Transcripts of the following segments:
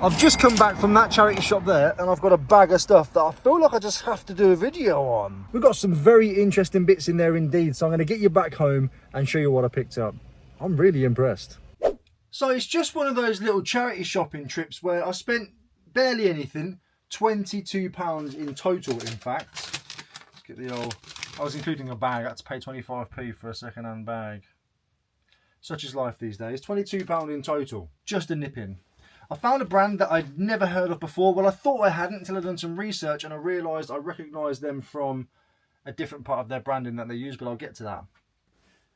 I've just come back from that charity shop there and I've got a bag of stuff that I feel like I just have to do a video on. We've got some very interesting bits in there indeed, so I'm going to get you back home and show you what I picked up. I'm really impressed. So it's just one of those little charity shopping trips where I spent barely anything, £22 in total in fact. Let's get the old, I was including a bag, I had to pay 25p for a second-hand bag. Such is life these days. £22 in total, just a nip in. I found a brand that I'd never heard of before. Well, I thought I hadn't until I'd done some research and I realised I recognised them from a different part of their branding that they use, but I'll get to that.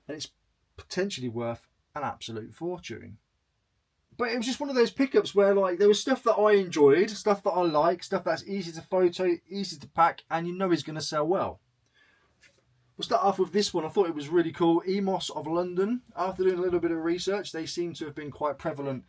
And it's potentially worth an absolute fortune. But it was just one of those pickups where like there was stuff that I enjoyed, stuff that I like, stuff that's easy to photo, easy to pack, and you know is going to sell well. We'll start off with this one. I thought it was really cool. EMOS of London. After doing a little bit of research, they seem to have been quite prevalent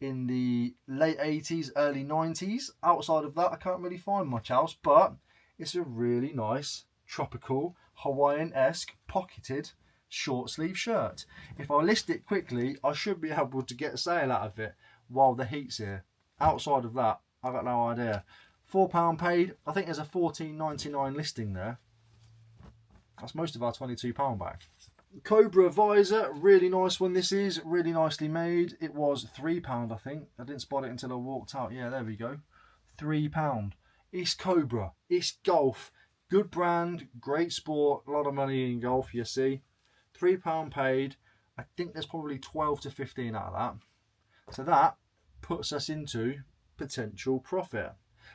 in the late 80s, early 90s. Outside of that, I can't really find much else, but it's a really nice, tropical, Hawaiian-esque, pocketed, short sleeve shirt. If I list it quickly, I should be able to get a sale out of it while the heat's here. Outside of that, I've got no idea. £4 paid. I think there's a £14.99 listing there. That's most of our £22 back. Cobra visor, really nice one this is, really nicely made. It was £3 I think. I didn't spot it until I walked out. Yeah, there we go. £3. It's Cobra, it's golf. Good brand, great sport, a lot of money in golf, you see. £3 paid. I think there's probably 12 to 15 out of that. So that puts us into potential profit.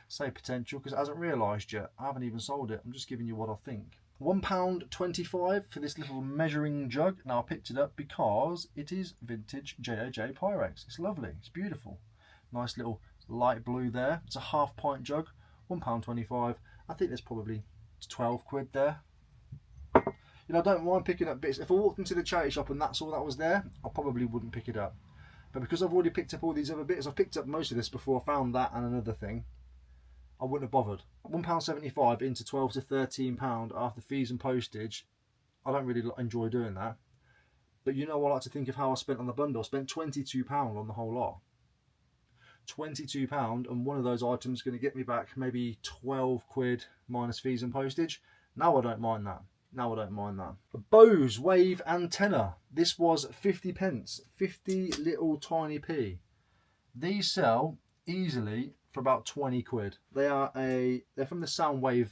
Say potential because it hasn't realised yet. I haven't even sold it. I'm just giving you what I think. £1.25 for this little measuring jug. Now I picked it up because it is vintage JOJ Pyrex. It's lovely, it's beautiful. Nice little light blue there. It's a half pint jug, £1.25. I think there's probably 12 quid there. You know, I don't mind picking up bits. If I walked into the charity shop and that's all that was there, I probably wouldn't pick it up. But because I've already picked up all these other bits, I've picked up most of this before I found that and another thing, I wouldn't have bothered. £1.75 into £12 to £13 after fees and postage. I don't really enjoy doing that. But you know, I like to think of how I spent on the bundle. I spent £22 on the whole lot. £22, and one of those items is going to get me back maybe 12 quid minus fees and postage. Now I don't mind that. Now I don't mind that. A Bose wave antenna. This was 50p. 50 little tiny p. These sell easily for about 20 quid. They're from the Soundwave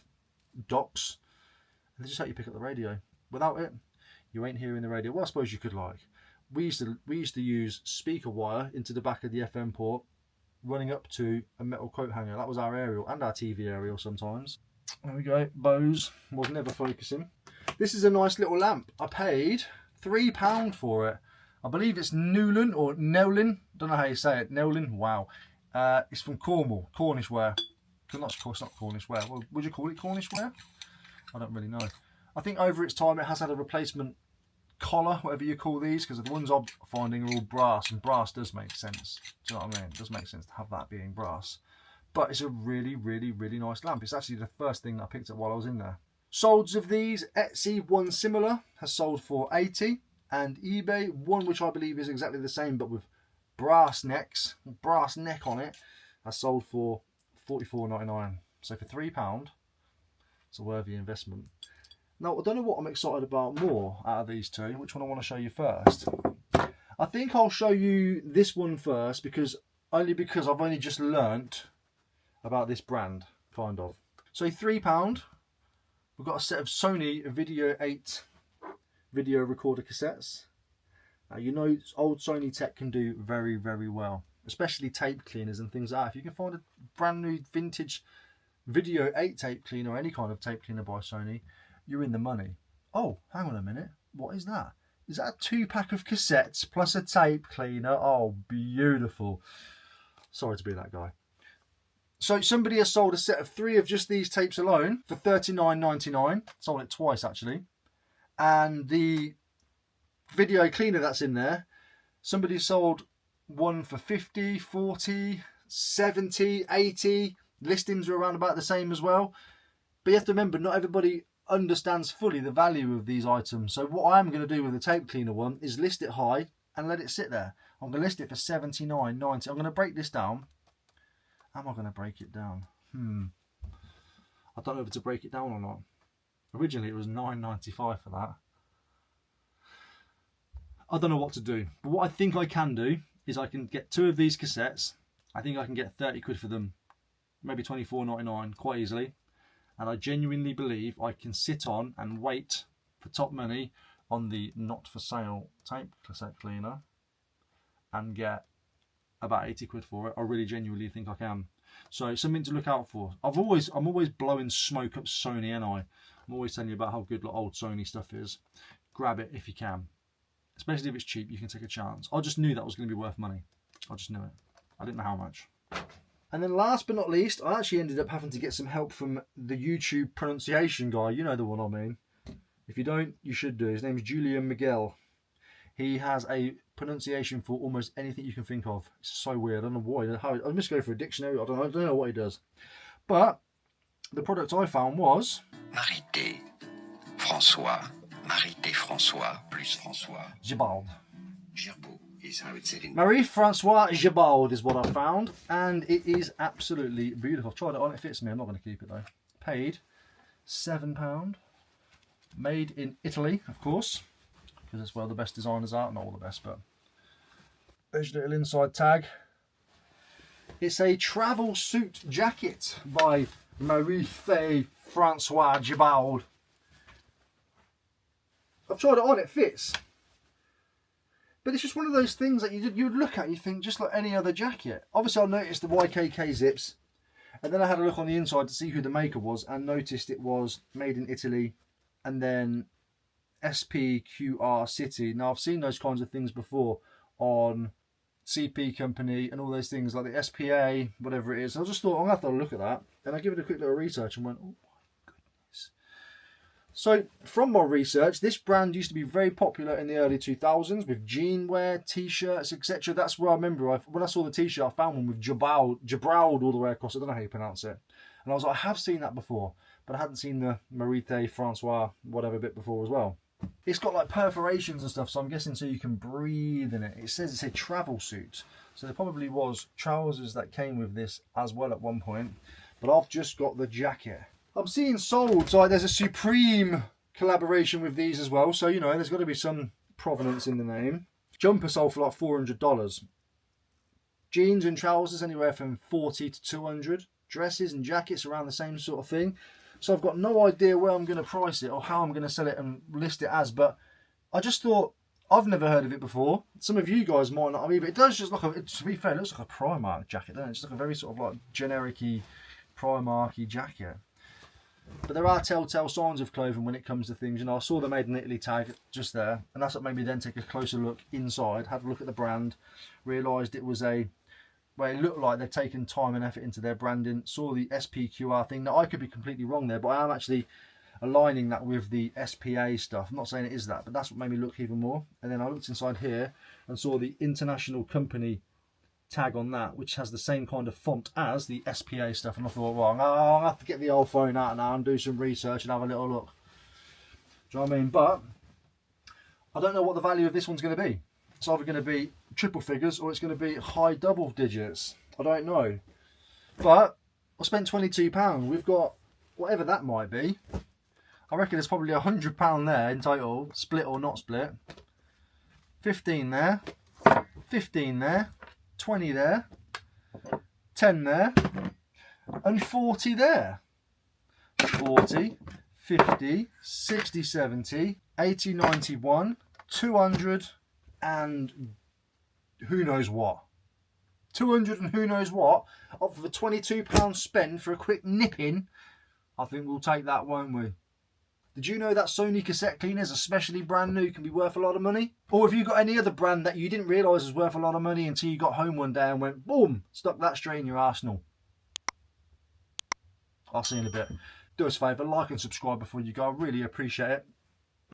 docks. They just help you pick up the radio. Without it, you ain't hearing the radio. Well, I suppose you could like. We used to use speaker wire into the back of the FM port, running up to a metal coat hanger. That was our aerial and our TV aerial sometimes. There we go. Bose was never focusing. This is a nice little lamp. I paid £3 for it. I believe it's Newlin or Newlin. Don't know how you say it. Newlin. Wow. It's from Cornwall, Cornish ware. It's not Cornish ware. Well, would you call it Cornish ware? I don't really know. I think over its time it has had a replacement collar, whatever you call these, because the ones I'm finding are all brass, and brass does make sense. Do you know what I mean? It does make sense to have that being brass. But it's a really, really, really nice lamp. It's actually the first thing that I picked up while I was in there. Solds of these, Etsy, one similar, has sold for 80, and eBay, one which I believe is exactly the same, but with brass neck on it, has sold for £44.99. So for £3, it's a worthy investment. Now I don't know what I'm excited about more out of these two. Which one I want to show you first? I think I'll show you this one first because I've only just learnt about this brand, kind of. So £3. We've got a set of Sony Video 8 video recorder cassettes. Now, you know, old Sony tech can do very, very well, especially tape cleaners and things like that. If you can find a brand new vintage Video 8 tape cleaner or any kind of tape cleaner by Sony, you're in the money. Oh, hang on a minute. What is that? Is that a 2-pack of cassettes plus a tape cleaner? Oh, beautiful. Sorry to be that guy. So somebody has sold a set of 3 of just these tapes alone for $39.99. Sold it twice, actually. And the video cleaner that's in there, somebody sold one for 50, 40, 70, 80. Listings are around about the same as well. But you have to remember, not everybody understands fully the value of these items. So what I'm going to do with the tape cleaner one is list it high and let it sit there. I'm going to list it for $79.90. I'm going to break this down am I going to break it down? I don't know if to break it down or not. Originally it was $9.95 for that. I don't know what to do, but what I think I can do is I can get 2 of these cassettes. I think I can get 30 quid for them, maybe $24.99 quite easily. And I genuinely believe I can sit on and wait for top money on the not for sale tape cassette cleaner and get about 80 quid for it. I really genuinely think I can. So something to look out for. I'm always blowing smoke up Sony, and I'm always telling you about how good old Sony stuff is. Grab it if you can. Especially if it's cheap, you can take a chance. I just knew that was going to be worth money. I just knew it. I didn't know how much. And then last but not least, I actually ended up having to get some help from the YouTube pronunciation guy. You know the one I mean. If you don't, you should do. His name is Julian Miguel. He has a pronunciation for almost anything you can think of. It's so weird. I don't know why. I'm just going for a dictionary. I don't know what he does. But the product I found was Marité François. Marité François plus François. Gibald. Gerbeau is how it's said in Marie-Francois Gibald is what I found. And it is absolutely beautiful. I've tried it on. It fits me. I'm not going to keep it though. Paid £7. Made in Italy, of course. Because that's where the best designers are. Not all the best, but there's your little inside tag. It's a travel suit jacket by Marie-Francois Gibald. I've tried it on, it fits. But it's just one of those things that you'd look at and you think, just like any other jacket. Obviously, I noticed the YKK zips. And then I had a look on the inside to see who the maker was and noticed it was made in Italy. And then SPQR City. Now, I've seen those kinds of things before on CP Company and all those things like the SPA, whatever it is. So I just thought, I'm going to have to look at that. And I give it a quick little research and went, oh my goodness. So from my research, this brand used to be very popular in the early 2000s with jean wear, t-shirts, etc. That's where I remember, when I saw the t-shirt, I found one with Gibald all the way across. I don't know how you pronounce it. And I was like, I have seen that before, but I hadn't seen the Marie-Francois whatever bit before as well. It's got like perforations and stuff, so I'm guessing so you can breathe in it. It says it's a travel suit, so there probably was trousers that came with this as well at one point, but I've just got the jacket. I'm seeing sold, so there's a Supreme collaboration with these as well, so you know there's got to be some provenance in the name. Jumper sold for like $400. Jeans and trousers anywhere from $40 to $200. Dresses and jackets around the same sort of thing. So I've got no idea where I'm going to price it or how I'm going to sell it and list it as, but I just thought, I've never heard of it before. Some of you guys might not have either. It does just look, to be fair, it looks like a Primark jacket, doesn't it? It's just like a very sort of like generic-y, Primark-y jacket. But there are telltale signs of clothing when it comes to things. You know, I saw the Made in Italy tag just there, and that's what made me then take a closer look inside, had a look at the brand, realised it was a, well, it looked like they've taken time and effort into their branding. Saw the SPQR thing. Now, I could be completely wrong there, but I am actually aligning that with the SPA stuff. I'm not saying it is that, but that's what made me look even more. And then I looked inside here and saw the international company tag on that, which has the same kind of font as the SPA stuff. And I thought, well, I'll have to get the old phone out now and do some research and have a little look. Do you know what I mean? But I don't know what the value of this one's going to be. It's either going to be triple figures or it's going to be high double digits. I don't know. But I spent £22. We've got whatever that might be. I reckon there's probably £100 there in total, split or not split. 15 there, 15 there, 20 there, 10 there, and 40 there. 40, 50, 60, 70, 80, 91, 200, and who knows what. 200 and who knows what. Up for the £22 spend for a quick nip in. I think we'll take that, won't we? Did you know that Sony cassette cleaners, especially brand new, can be worth a lot of money? Or have you got any other brand that you didn't realise was worth a lot of money until you got home one day and went, boom, stuck that straight in your arsenal? I'll see you in a bit. Do us a favour, like and subscribe before you go. I really appreciate it.